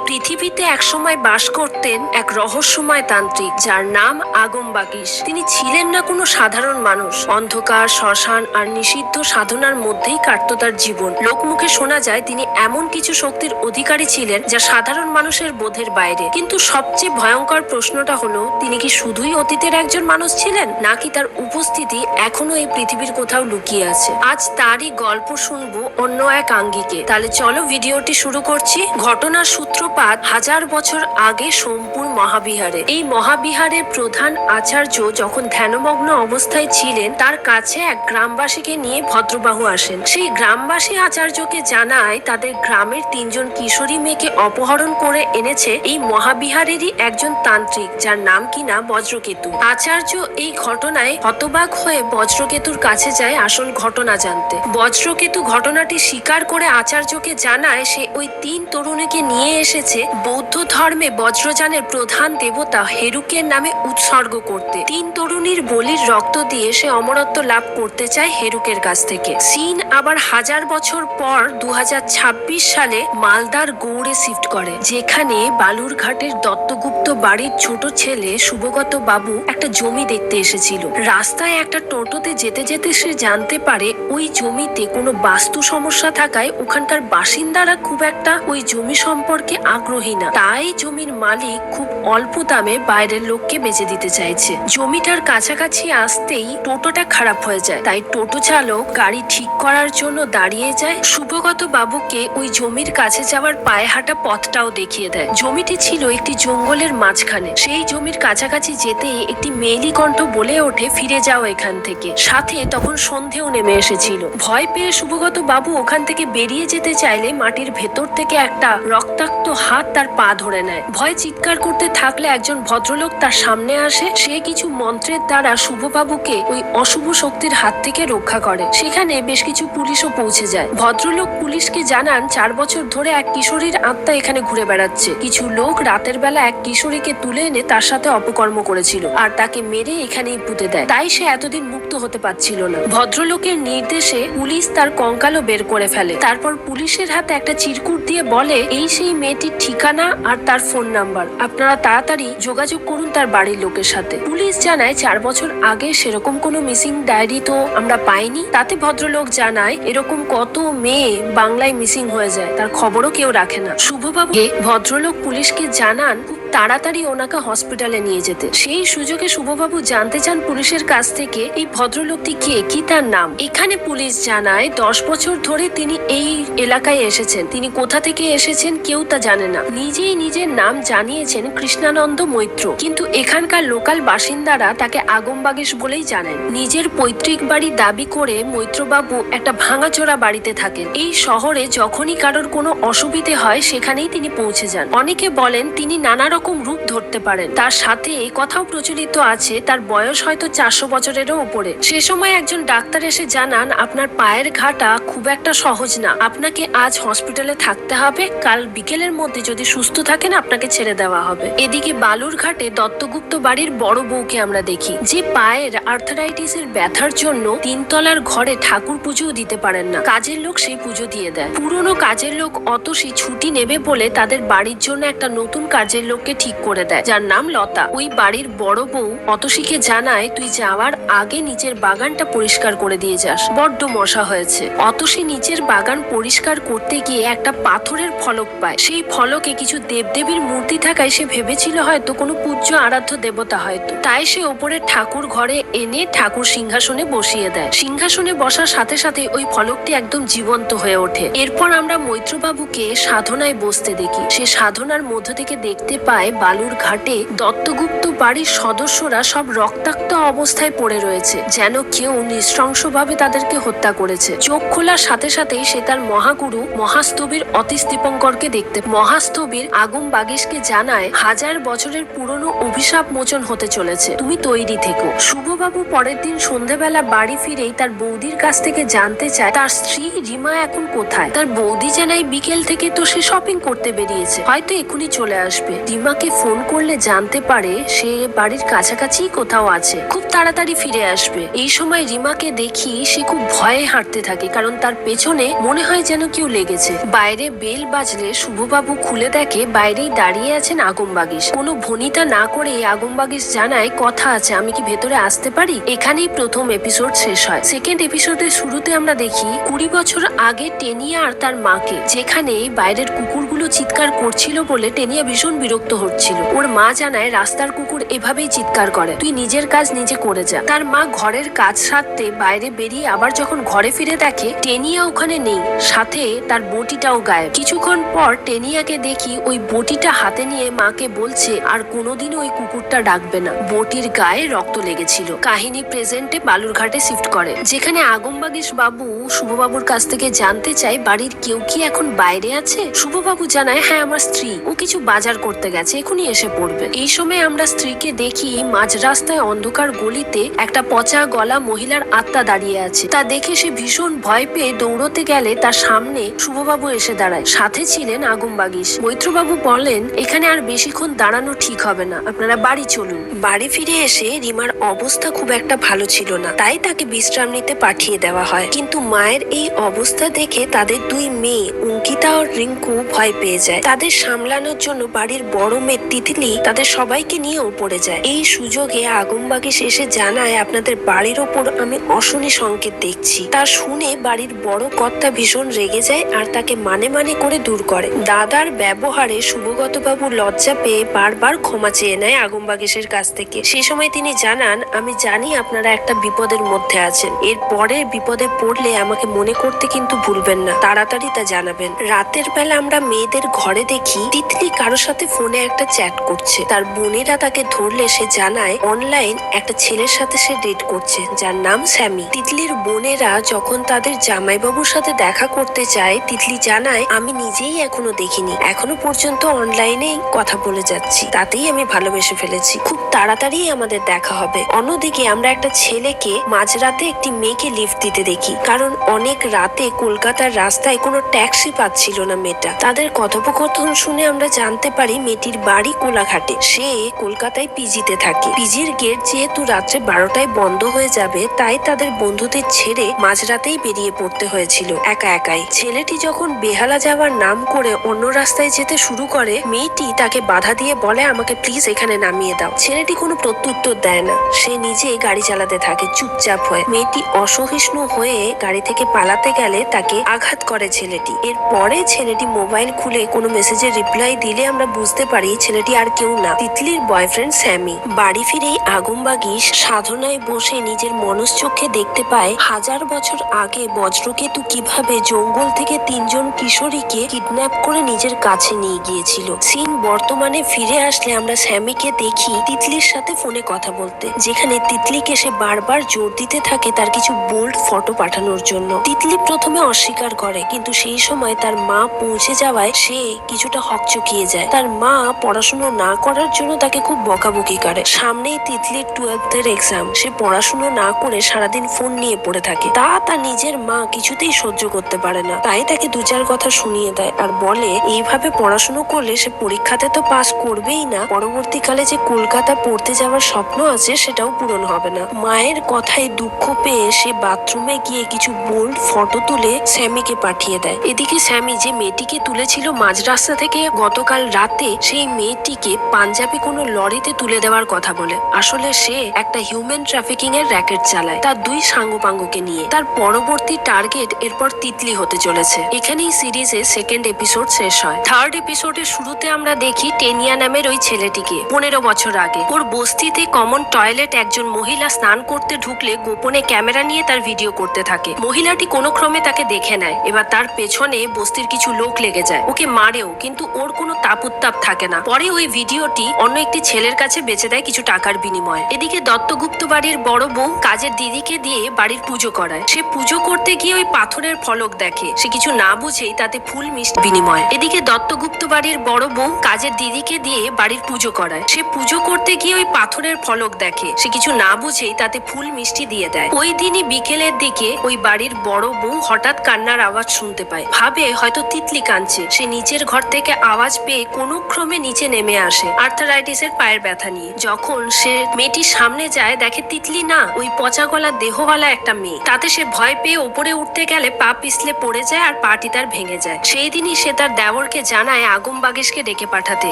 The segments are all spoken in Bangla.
পৃথিবীতে একসময় বাস করতেন এক রহস্যময় তান্ত্রিক, যার নাম আগম বাগিশ। তিনি ছিলেন না কোনো সাধারণ মানুষ। অন্ধকার, শ্মশান আর নিষিদ্ধ সাধনার মধ্যেই কাটতো তার জীবন। লোকমুখে শোনা যায় তিনি এমন কিছু শক্তির অধিকারী ছিলেন যা সাধারণ মানুষের বোধের বাইরে। কিন্তু সবচেয়ে ভয়ঙ্কর প্রশ্নটা হলো, তিনি কি শুধুই অতীতের একজন মানুষ ছিলেন, নাকি তার উপস্থিতি এখনো এই পৃথিবীর কোথাও লুকিয়ে আছে? আজ তারই গল্প শুনবো অন্য এক আঙ্গিকে। তাহলে চলো ভিডিওটি শুরু করছি। ঘটনার সূত্রপাত 1000 বছর আগে সোমপুর মহাবিহারে। এই মহাবিহারের প্রধান আচার্য যখন ধ্যানমগ্ন অবস্থায় ছিলেন, তার কাছে এক গ্রামবাসীকে নিয়ে ভদ্রবাহু আসেন। সেই গ্রামবাসী আচার্যকে জানায় তাদের গ্রামের 3 জন কিশোরী মেয়েকে অপহরণ করে এনেছে এই মহাবিহারেরই একজন তান্ত্রিক, যার নাম কিনা বজ্রকেতু। আচার্য এই ঘটনায় হতবাক হয়ে বজ্রকেতুর কাছে যায় আসল ঘটনা জানতে। বজ্রকেতু ঘটনাটি স্বীকার করে আচার্যকে জানায় সে ওই 3 তরুণীকে নিয়ে এসেছে বৌদ্ধ ধর্মে বজ্রযানের প্রধান দেবতা হেরুকের নামে উৎসর্গ করতে। 3 তরুণীর বলির রক্ত দিয়ে সে অমরত্ব লাভ করতে চায় হেরুকের কাছ থেকে। সিন আবার 1000 বছর পর 2026 সালে মালদার গৌড়ে শিফট করে, যেখানে বালুরঘাটের দত্তগুপ্ত বাড়ির ছোট ছেলে শুভগত বাবু একটা জমি দেখতে এসেছিল। রাস্তায় একটা টোটোতে যেতে যেতে সে জানতে পারে ওই জমিতে কোনো বাস্তু সমস্যা থাকায় ওখানকার বাসিন্দারা খুব একটা ওই জমি সম্পর্কে আগ্রহী না। তাই জমির মালিক খুব অল্প দামে বাইরের লোককে বেচে দিতে চাইছে। জমিটার কাছাকাছি আসতেই টোটোটা খারাপ হয়ে যায়, তাই টোটো চালক গাড়ি ঠিক করার জন্য দাঁড়িয়ে যায়। শুভগত বাবুকে ওই জমির কাছে যাওয়ার পায়ে হাঁটা পথটাও দেখিয়ে দেয়। জমিটি ছিল একটি জঙ্গলের মাঝখানে। সেই জমির কাছাকাছি যেতেই একটি মেয়েলি কণ্ঠ বলে ওঠে, ফিরে যাও এখান থেকে। সাথে তখন সন্ধেও নেমে এসেছিল। ভয় পেয়ে শুভগত বাবু ওখান থেকে বেরিয়ে যেতে চাইলে মাটির ভেতর থেকে একটা রক্তাক্ত হাত তার পা ধরে নেয়। ভয় চিৎকার করতে থাকলে একজন ভদ্রলোক তার সামনে আসে। সে কিছু মন্ত্রের দ্বারা শুভবাবুকে ওই অশুভ শক্তির হাত থেকে রক্ষা করে। সেখানে বেশ কিছু পুলিশও পৌঁছে যায়। ভদ্রলোক পুলিশকে জানান 4 বছর ধরে এক কিশোরীর আত্মা এখানে ঘুরে বেড়াচ্ছে। কিছু লোক রাতের বেলা এক কিশোরীকে তুলে এনে তার সাথে অপকর্ম করেছিল আর তাকে মেরে এখানেই পুঁতে দেয়। তাই সে এতদিন মুক্ত হতে পারছিল না। ভদ্রলোকের নির্দেশে পুলিশ তার কঙ্কালও বের করে ফেলে। তারপর পুলিশের হাতে একটা চিরকুট দিয়ে বলে, এই সেই মেয়েটির ঠিকানা আর তার ফোন নাম্বার, আপনারা তাড়াতাড়ি যোগাযোগ করুন তার বাড়ির লোকের সাথে। পুলিশ জানায় 4 বছর আগে সেরকম কোনো মিসিং ডায়েরি তো আমরা পাইনি। তাতে ভদ্রলোক জানায় এরকম কত মেয়ে বাংলায় মিসিং হয়ে যায়, তার খবরও কেউ রাখে না। শুভবাবু ভদ্রলোক পুলিশকে জানান তাড়াতাড়ি ওনাকে হসপিটালে নিয়ে যেতে। সেই সুযোগে শুভবাবু জানতে চান পুলিশের কাছ থেকে এই ভদ্রলোকটি কে, কি তার নাম। এখানে পুলিশ জানায় 10 বছর ধরে তিনি এই এলাকায় এসেছেন। তিনি কোথা থেকে এসেছেন কেউ তা জানে না। নিজেই নিজের নাম জানিয়েছেন কৃষ্ণানন্দ মৈত্র, কিন্তু এখানকার লোকাল বাসিন্দারা তাকে আগম বাগিশ বলেই জানেন। নিজের পৈতৃক বাড়ি দাবি করে মৈত্রবাবু একটা ভাঙাচোরা বাড়িতে থাকেন। এই শহরে যখনই কারোর কোনো অসুবিধে হয় সেখানেই তিনি পৌঁছে যান। অনেকে বলেন তিনি নানা রকম রূপ ধরতে পারেন। তার সাথে এই কথাও প্রচলিত আছে তার বয়স হয়তো 400 বছরেরও উপরে। সে সময় একজন ডাক্তার এসে জানান, আপনার পায়ের ঘাটা খুব একটা সহজ না, আপনাকে আজ হসপিটালে থাকতে হবে, কাল বিকেলের মধ্যে যদি সুস্থ থাকেন আপনাকে ছেড়ে দেওয়া হবে। এদিকে বালুরঘাটে দত্তগুপ্ত বাড়ির বড় বউকে আমরা দেখি, যে পায়ের আর্থারাইটিসের ব্যথার জন্য 3 তলার ঘরে ঠাকুর পুজোও দিতে পারেন না। কাজের লোক সেই পুজো দিয়ে দেয়। পুরনো কাজের লোক অতসী ছুটি নেবে বলে তাদের বাড়ির জন্য একটা নতুন কাজের লোককে ঠিক করে দেয়, যার নাম লতা। ওই বাড়ির বড় বউ অতসীকে জানায়, তুই যাওয়ার আগে নিচের বাগানটা পরিষ্কার করে দিয়ে যাস, বড্ড মশা হয়েছে। অতসী নিচের বাগান পরিষ্কার করতে গিয়ে একটা পাথরের ফলক পায়। সেই ফলকে কিছু দেবদেবীর মূর্তি থাকায় সে ভেবেছিল হয়তো কোনো পূজ্য আরাধ্য দেবতা হয়তো। তাই সে ওপরের ঠাকুর ঘরে এনে ঠাকুর সিংহাসনে বসিয়ে দেয়। সিংহাসনে বসার সাথে সাথে ওই ফলকটি একদম জীবন্ত হয়ে ওঠে। এরপর আমরা মৈত্রবাবুকে সাধনায় বসতে দেখি। সে সাধনার মধ্য থেকে দেখতে পায় বালুরঘাটে দত্তগুপ্ত বাড়ির সদস্যরা সব রক্তাক্ত অবস্থায় পড়ে রয়েছে, যেন কেউ নৃশংসভাবে তাদেরকে হত্যা করেছে। চোখ খোলার সাথে সাথেই সে তার মহাগুরু মহাস্তবীর অতীশ দীপঙ্করকে দেখতে। মহাস্তবীর আগম বাগিশকে জানায় 1000 বছরের পুরনো অভিশাপ মোচন হতে চলেছে, তুমি তৈরি থেকো। শুভবাবু পরের দিন সন্ধ্যেবেলা বাড়ি ফিরেই তার বৌদির কাছ থেকে জানতে চায় তার স্ত্রী রিমা এখন কোথায়। তার বৌদি জানায় বিকেল থেকে তো সে শপিং করতে বেরিয়েছে, হয়তো এখনই চলে আসবে। রিমা রিমাকে ফোন করলে জানতে পারে সে বাড়ির কাছাকাছি কোথাও আছে, খুব তাড়াতাড়ি ফিরে আসবে। এই সময় রিমাকে দেখি সে খুব ভয়ে হাঁটতে থাকে, কারণ তার পেছনে মনে হয় যেন কেউ লেগেছে। বাইরে বেল বাজলে শুভবাবু খুলে দেখে বাইরেই দাঁড়িয়ে আছেন আগমবাগিস। কোনো ভনিতা না করে আগমবাগিস জানায় কথা আছে, আমি কি ভেতরে আসতে পারি? এখানেই প্রথম এপিসোড শেষ হয়। সেকেন্ড এপিসোডের শুরুতে আমরা দেখি 20 বছর আগে টেনিয়া আর তার মাকে, যেখানে বাইরের কুকুরগুলো চিৎকার করছিল বলে টেনিয়া ভীষণ বিরক্ত হচ্ছিল। ওর মা জানায় রাস্তার কুকুর এভাবেই চিৎকার করে, তুই নিজের কাজ নিজে করে যা। তার মা ঘরের কাজ সারতে বাইরে বেরিয়ে আবার যখন ঘরে ফিরে দেখে টেনিয়া ওখানে নেই, সাথে তার বটিটাও গায়েব। কিছুক্ষণ পর টেনিয়াকে দেখি ওই বটিটা হাতে নিয়ে মাকে বলছে আর কোনোদিনও ওই কুকুরটা ডাকবে না। বটির গায়ে রক্ত লেগেছিল। কাহিনী প্রেজেন্টে বালুরঘাটে শিফট করে, যেখানে আগমবাগিস বাবু শুভবাবুর কাছ থেকে জানতে চায় বাড়ির কেউ কি এখন বাইরে আছে। শুভবাবু জানায় হ্যাঁ আমার স্ত্রী, ও কিছু বাজার করতে গেছে, এখনই এসে পড়বে। এই সময় আমরা স্ত্রীকে দেখি মাঝ রাস্তায় অন্ধকার গলিতে একটা পচা গলা মহিলার আত্মা দাঁড়িয়ে আছে। তা দেখে সে ভীষণ ভয় পেয়ে দৌড়তে গেলে তার সামনে শুভবাবু এসে দাঁড়ায়, সাথে ছিলেন আগমবাগিস। মৈত্রবাবু বলেন এখানে আর বেশিক্ষণ দাঁড়ানো ঠিক হবে না, আপনারা বাড়ি চলুন। বাড়ি ফিরে এসে রিমার অবস্থা খুব একটা ভালো ছিল না, তাই তাকে বিশ্রাম নিতে পাঠিয়ে দেওয়া হয়। কিন্তু মায়ের এই অবস্থা দেখে তাদের দুই মেয়ে অঙ্কিতা ও রিঙ্কু ভয় পেয়ে যায়। তাদের সামলানোর জন্য বাড়ির বড় মেয়ে তিতলি তাদের সবাইকে নিয়ে উপরে যায়। এই সুযোগে আগমবাগিস এসে জানায় আপনাদের বাড়ির ওপর আমি অশনি সংকেত দেখছি। তা শুনে বাড়ির বড় কর্তা ভীষণ রেগে যায় আর তাকে মানে করে দূর করে। দাদার ব্যবহারে শুভগত বাবু লজ্জা পেয়ে বারবার ক্ষমা চেয়ে নেয় আগমবাগিসের কাছ থেকে। সে সময় তিনি জানান আমি জানি আপনারা একটা বিপদের মধ্যে আছেন, এর পরে বিপদে পড়লে আমাকে মনে করতে কিন্তু ভুলবেন না, তাড়াতাড়ি তা জানাবেন। রাতের বেলা আমরা মেয়েদের ঘরে দেখি তিতলি কারোর সাথে ফোনে একটা চ্যাট করছে। তার বোনেরা তাকে ধরলে সে জানায় অনলাইন একটা ছেলের সাথে সে ডেট করছে যার নাম স্যামি। তিতলির বোনেরা যখন তাদের জামাইবাবুর সাথে দেখা করতে চায় তিতলি জানায় আমি নিজেই এখনো দেখিনি, এখনো পর্যন্ত অনলাইনেই কথা বলে যাচ্ছি, তাতেই আমি ভালোবেসে ফেলেছি, খুব তাড়াতাড়ি আমাদের দেখা হবে। অন্যদিকে আমরা একটা ছেলেকে মাঝরাতে একটি মেয়েকে লিফট দিতে দেখি, কারণ অনেক রাতে কলকাতার রাস্তায় কোনো ট্যাক্সি পাচ্ছিল না মেয়েটা। তাদের কথোপকথন শুনে আমরা জানতে পারি মেয়েটির বাড়ি কোলাঘাটে, সে কলকাতায় পিজিতে থাকে। পিজির গেট যেহেতু রাত্রে 12টায় বন্ধ হয়ে যাবে তাই তাদের বন্ধুদের ছেড়ে মাঝরাতেই বেরিয়ে পড়তে হয়েছিল একা একাই। ছেলেটি যখন বেহালা যাওয়ার নাম করে অন্য রাস্তায় যেতে শুরু করে মেয়েটি তাকে বাধা দিয়ে বলে আমাকে প্লিজ এখানে নামিয়ে দাও। ছেলেটি কোনো প্রত্যুত্তর দেয় না, সে নিজে গাড়ি চালাতে থাকে চুপচাপ হয়ে। মেয়েটি অসহিষ্ণু হয়ে গাড়ি থেকে পালাতে গেলে তাকে আঘাত করে ছেলেটি। এরপরে ছেলেটি মোবাইল খুলে কোনো মেসেজের রিপ্লাই দিলে আমরা বুঝতে পারি ছেলেটি আর কেউ না, তিতলির বয়ফ্রেন্ড স্যামি। বাড়ি ফিরেই আগমবাগিস সাধনায় বসে নিজের মনশ্চক্ষে দেখতে পায় 1000 বছর আগে বজ্রকেতু কিভাবে জঙ্গল থেকে 3 জন কিশোরীকে কিডন্যাপ করে নিজের কাছে নিয়ে গিয়েছিল। সিন বর্তমানে ফিরে আসলে আমরা স্যামিকে দেখি তিতলির সাথে ফোনে কথা বলতে, যেখানে তিতলিকে সে বারবার জোর দিতে থাকে তার কিছু বোল্ড ফটো পাঠানোর জন্য। তিতলি প্রথমে অস্বীকার করে, কিন্তু সেই সময় তার মা পৌঁছে যাওয়ায় সে কিছুটা হকচকিয়ে যায়। তার মা পড়াশুনো না করার জন্য তাকে খুব বকাবকি করে। সামনেই তিতলির 12th এর এক্সাম, সে পড়াশুনো না করে সারাদিন ফোন নিয়ে পড়ে থাকে। তার নিজের মা কিছুতেই সহ্য করতে পারে না, তাই তাকে 2-4 কথা শুনিয়ে দেয় আর বলে এইভাবে পড়াশুনো করলে সে পরীক্ষাতে তো পাস করবেই না, পরবর্তীকালে যে কলকাতা পড়তে যাওয়ার স্বপ্ন আছে সেটাও পূরণ হবে না। মায়ের কথায় দুঃখ পেয়ে সে বাথরুমে গিয়ে কিছু বোল্ড ফটো তুলে স্যামিকে পাঠিয়ে দেয়। এদিকে স্যামি যে মেয়েটিকে তুলেছিল মাঝ রাস্তা থেকে গতকাল রাতে, সেই মেয়েটিকে পাঞ্জাবি কোনো লরিতে তুলে দেওয়ার কথা বলে। আসলে সে একটা হিউম্যান ট্রাফিকিং এর র্যাকেট চালায় তার 2 সাঙ্গপাঙ্গকে নিয়ে। তার পরবর্তী টার্গেট এরপর তিতলি হতে চলেছে। এখানেই সিরিজের সেকেন্ড এপিসোড শেষ হয়। থার্ড এপিসোডের শুরুতে আমরা দেখি টেনিয়া নামের ওই ছেলেটিকে 15 বছর আগে ওর বস্তিতে কমন টয়লেট একজন মহিলা স্নান করতে ঢুকলে গোপনে ক্যামেরা নিয়ে তার ভিডিও করতে থাকে। মহিলাটি কোনো ক্রমে তাকে দেখে নেয়। এবার তার পেছনে বস্তির কিছু লোক লেগে যায়, ওকে মারেও, কিন্তু ওর কোনো তাপ থাকে না। পরে ওই ভিডিওটি অন্য একটি ছেলের কাছে বেচে দেয় কিছু টাকার বিনিময়ে। এদিকে দত্তগুপ্ত বাড়ির বড় বউ কাজের দিদিকে দিয়ে বাড়ির পুজো করায়। সে পুজো করতে গিয়ে ওই পাথরের ফলক দেখে, সে কিছু না বুঝেই তাতে ফুল মিষ্টি বিনিময়। এদিকে দত্তগুপ্ত বাড়ির বড় বউ কাজের দিদিকে দিয়ে বাড়ির পুজো করায়। সে পুজো করতে গিয়ে ওই পাথরের ফলক দেখে, সে কিছু না বুঝেই তাতে ফুল মিষ্টি দিয়ে দেয়। ওই দিনই বিকেলের দিকে ওই বাড়ির বড় বউ হঠাৎ কান্নার আওয়াজ শুনতে পায়, ভাবে হয়তো তিতলি কাঁদছে। সে নিচের ঘর থেকে আওয়াজ পেয়ে কোনো ক্রমে হয়ে নিচে নেমে আসে আর্থারাইটিসের পায়ের ব্যথা নিয়ে। যখন সে মেয়েটির সামনে যায় দেখে তিতলি না, ওই পচা গলা দেহওয়ালা একটা মেয়ে। তাতে সে ভয় পেয়ে ওপরে উঠতে গেলে পা পিছলে পড়ে যায় আর পাটি তার ভেঙে যায়। সেই দিনই সে তার দেওরকে জানায় আগম বাগিশকে ডেকে পাঠাতে।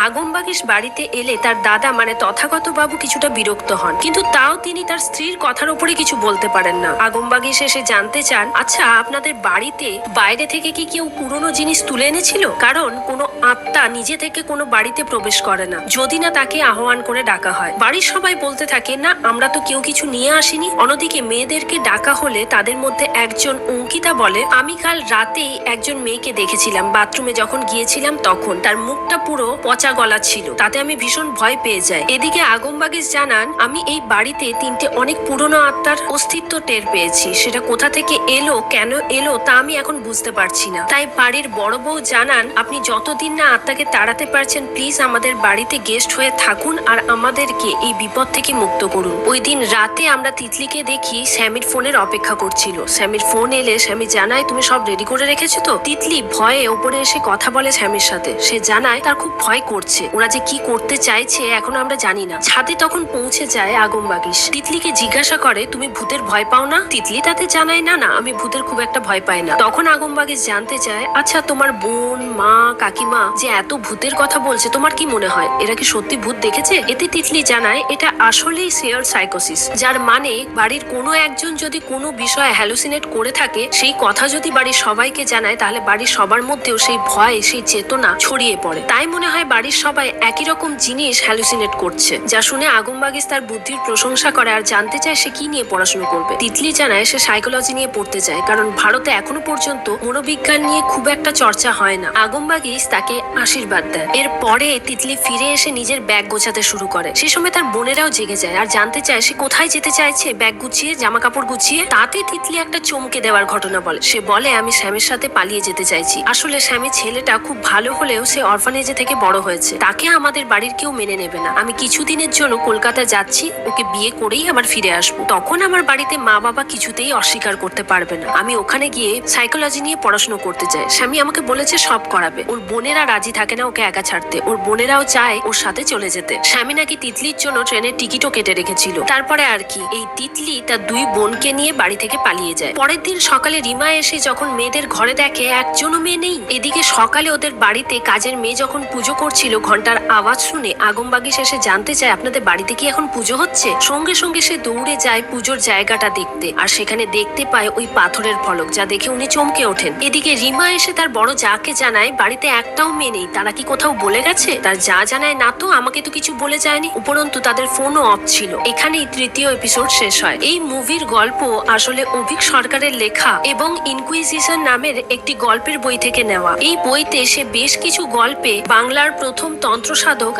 আগম বাগিশ বাড়িতে এলে তার দাদা মানে তথাগত বাবু কিছুটা বিরক্ত হন, কিন্তু তাও তিনি তার স্ত্রীর কথার উপরে কিছু বলতে পারেন না। আগম বাগিশ এসে জানতে চান, আচ্ছা আপনাদের বাড়িতে বাইরে থেকে কি কেউ পুরনো জিনিস তুলে এনেছিল? কারণ কোনো আত্মা নিজে থেকে কোনো বাড়িতে প্রবেশ করে না যদি না তাকে আহ্বান করে ডাকা হয়। বাড়ির সবাই বলতে থাকে, না আমরা তো কেউ কিছু নিয়ে আসিনি। অন্যদিকে মেয়েদেরকে ডাকা হলে তাদের মধ্যে একজন অঙ্কিতা বলে, আমি কাল রাতেই একজন মেয়েকে দেখেছিলাম, বাথরুমে যখন গিয়েছিলাম তখন তার মুখটা পুরো পচা গলা ছিল, তাতে আমি ভীষণ ভয় পেয়ে যাই। এদিকে আগম বাগিশ জানান, আমি এই বাড়িতে তিনটে অনেক পুরনো আত্মার অস্তিত্ব টের পেয়েছি। সেটা কোথা থেকে এলো, কেন এলো তা আমি এখন বুঝতে পারছি না। তাই বাড়ির বড় বউ জানান, আপনি যতদিন না আত্মাকে তাড়াতে পারছেন প্লিজ আমাদের বাড়িতে গেস্ট হয়ে থাকুন আর আমাদেরকে এই বিপদ থেকে মুক্ত করুন। ওই দিন রাতে আমরা তিতলিকে দেখি স্যামির ফোনের অপেক্ষা করছিল। স্যামির ফোন এলে স্যামি জানায়, তুমি সব রেডি করে রেখেছো তো? তিতলি ভয়ে ওপরে এসে কথা বলে স্যামির সাথে। সে জানায় তার খুব ভয় করছে, ওরা যে কি করতে চাইছে এখন আমরা জানি না। ছাদে তখন পৌঁছে যায় আগম বাগিশ। তিতলিকে জিজ্ঞাসা করে, তুমি ভূতের ভয় পাও না? তিতলি তাতে জানায়, না না আমি ভূতের খুব একটা ভয় পাই না। তখন আগম বাগিশ জানতে চায়, আচ্ছা তোমার বোন, মা, কাকিমা যে এত ভূতের কথা বলছে তোমার কি মনে হয় এরা কি সত্যি ভূত দেখেছে? এতে তিতলি জানায়, এটা আসলেই শেয়ার সাইকোসিস, যার মানে বাড়ির কোনো একজন যদি কোনো বিষয়ে হ্যালুসিনেট করে থাকে, সেই কথা যদি বাড়ির সবাইকে জানায় তাহলে বাড়ির সবার মধ্যেও সেই ভয়, সেই চেতনা ছড়িয়ে পড়ে। তাই মনে হয় বাড়ির সবাই একই রকম জিনিস হ্যালুসিনেট করছে। যা শুনে আগম বাগিশ তার বুদ্ধির প্রশংসা করে আর জানতে চায় সে কি নিয়ে পড়াশোনা করবে। তিতলি জানায় সে সাইকোলজি নিয়ে পড়তে চায়, কারণ ভারতে এখনো পর্যন্ত মনোবিজ্ঞান নিয়ে খুব একটা চর্চা হয় না। আগম বাগিশ তাকে আশীর্বাদ দেয়। এরপরে তিতলি ফিরে এসে নিজের ব্যাগ গোছাতে শুরু করে। সে সময় তার বোনেরাও জেগে যায় আর জানতে চায় সে কোথায় যেতে চাইছে, ব্যাগ গুছিয়ে, জামা কাপড় গুছিয়ে। তাতে তিতলি একটা চমকে দেওয়ার ঘটনা বলে। সে বলে, আমি স্যামের সাথে পালিয়ে যেতে চাইছি। আসলে স্যামের ছেলেটা খুব ভালো হলেও সে অরফানেজে থেকে বড় হয়েছে, তাকে আমাদের বাড়ির কেউ মেনে নেবে না। আমি কিছুদিনের জন্য কলকাতা যাচ্ছি, ওকে বিয়ে করেই আবার ফিরে আসবো। তখন আমার বাড়িতে মা বাবা কিছুতেই অস্বীকার করতে পারবে না। আমি ওখানে গিয়ে সাইকোলজি নিয়ে পড়াশোনা করতে চাই। স্বামী আমাকে বলেছে সব করাবে। ওর বোনেরা রাজি থাকে না ওকে একা ছাড়তে, ওর বোনেরাও চায় ওর সাথে চলে যেতে। স্বামী নাকি তিতলির জন্য ট্রেনের টিকিটও কেটে রেখেছিল। তারপরে আর কি, এই তিতলি তার দুই বোনকে নিয়ে বাড়ি থেকে পালিয়ে যায়। পরের দিন সকালে রিমা এসে যখন মেয়েদের ঘরে দেখে একজনও মেয়ে নেই। এদিকে সকালে ওদের বাড়িতে কাজের মেয়ে যখন পুজো করছিল, ঘন্টার আওয়াজ শুনে আগম বাগিশ এসে জানতে চায়, আপনাদের বাড়িতে কি এখন পুজো হচ্ছে? সঙ্গে সঙ্গে সে দৌড়ে যায় পুজোর জায়গাটা দেখতে, আর সেখানে দেখতে পায় ওই পাথরের ফলক, যা দেখে উনি চমকে ওঠেন। এদিকে রিমা এসে তার বড় জাকে জানায় বাড়িতে একটাও মেয়ে নেই, তারা কি কোথাও বলে গেছে? তার যা জানায়, না তো, আমাকে তো কিছু বলে যায়নি, উপরন্তু তাদের ফোনও অফ ছিল। এখানেই তৃতীয় এপিসোড শেষ হয়। এই মুভির গল্প আসলে অভিক সরকারের লেখা এবং ইনকুইজিশন নামের একটি গল্পের বই থেকে নেওয়া। এই বইতে সে বেশ কিছু গল্পে বাংলার প্রথম তন্ত্র সাধক